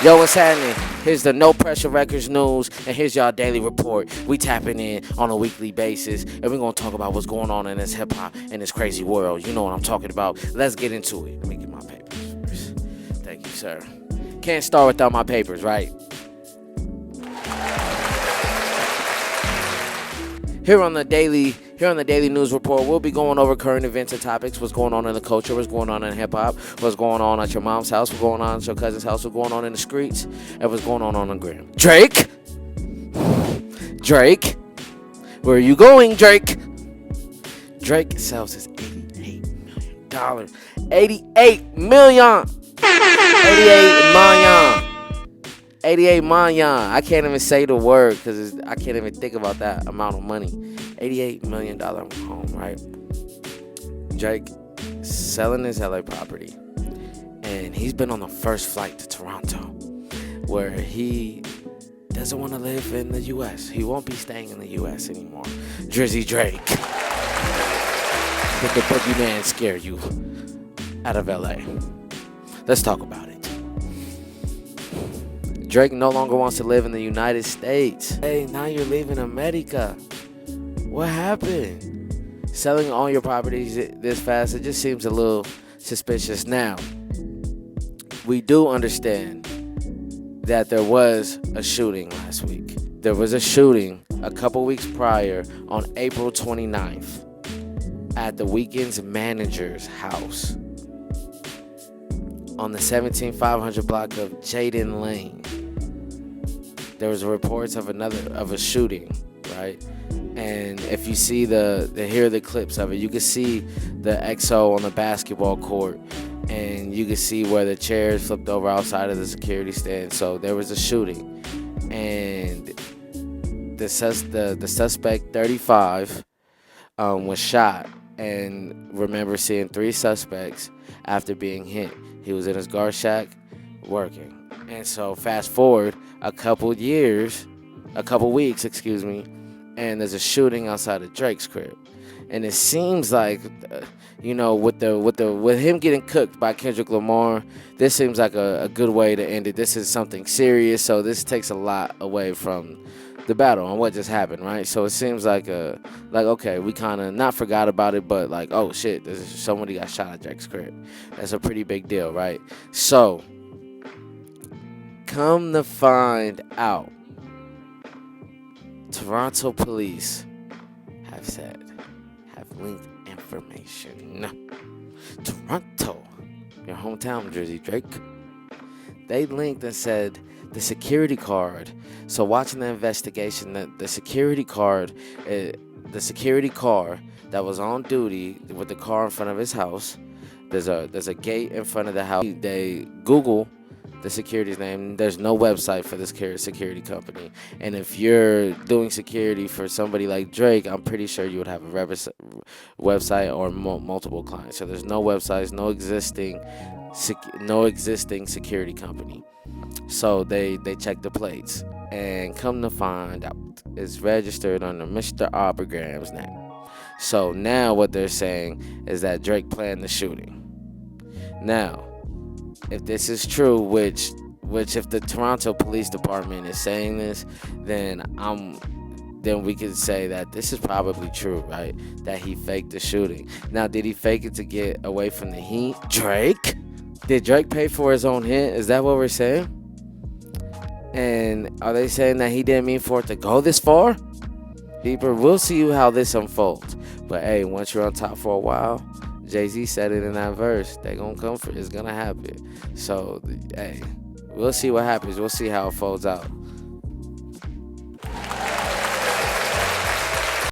Yo, what's happening? Here's the No Pressure Records news, and here's y'all daily report. We tapping in on a weekly basis, and we're gonna talk about what's going on in this hip hop and this crazy world. You know what I'm talking about. Let's get into it. Let me get my papers first. Thank you, sir. Can't start without my papers, right? Here on the daily news report, we'll be going over current events and topics, what's going on in the culture, what's going on in hip-hop, what's going on at your mom's house, what's going on at your cousin's house, what's going on in the streets, and what's going on the gram. Drake, where are you going, Drake? Drake sells his $88 million. 88 million. 88 million. I can't even say the word because I can't even think about that amount of money. $88 million home, right? Drake selling his LA property. And he's been on the first flight to Toronto, where he doesn't want to live in the U.S. He won't be staying in the U.S. anymore. Drizzy Drake. Did the boogeyman scare you out of LA? Let's talk about it. Drake no longer wants to live in the United States. Hey, now you're leaving America. What happened? Selling all your properties this fast, it just seems a little suspicious. Now, we do understand that there was a shooting last week. There was a shooting a couple weeks prior on April 29th at the Weeknd's manager's house on the 17500 block of Jaden Lane. There was reports of a shooting, right? And if you see hear the clips of it, you can see the XO on the basketball court, and you can see where the chairs flipped over outside of the security stand. So there was a shooting, and the suspect 35 was shot, and remember seeing 3 suspects after being hit. He was in his guard shack working. And so fast forward a couple weeks, and there's a shooting outside of Drake's crib. And it seems like, with him getting cooked by Kendrick Lamar, this seems like a good way to end it. This is something serious, so this takes a lot away from the battle and what just happened, right? So it seems like okay, we kind of not forgot about it, but like, oh shit, somebody got shot at Drake's crib. That's a pretty big deal, right? So come to find out, Toronto police have linked information. Toronto, your hometown, Drizzy Drake. They linked and said the security card. So watching the investigation, the security car that was on duty with the car in front of his house. There's a gate in front of the house. They Google the security's name. There's no website for this security company. And if you're doing security for somebody like Drake, I'm pretty sure you would have a website or multiple clients. So there's no websites, no existing security company. So they check the plates, and come to find out, it's registered under Mr. Abragram's name. So now what they're saying is that Drake planned the shooting. Now, if this is true, which if the Toronto Police Department is saying this, then we could say that this is probably true, right? That he faked the shooting. Now, did he fake it to get away from the heat? Drake? Did Drake pay for his own hit? Is that what we're saying? And are they saying that he didn't mean for it to go this far? People, we'll see how this unfolds. But hey, once you're on top for a while, Jay-Z said it in that verse, they gonna come for it. It's gonna happen. So, hey, we'll see what happens. We'll see how it folds out.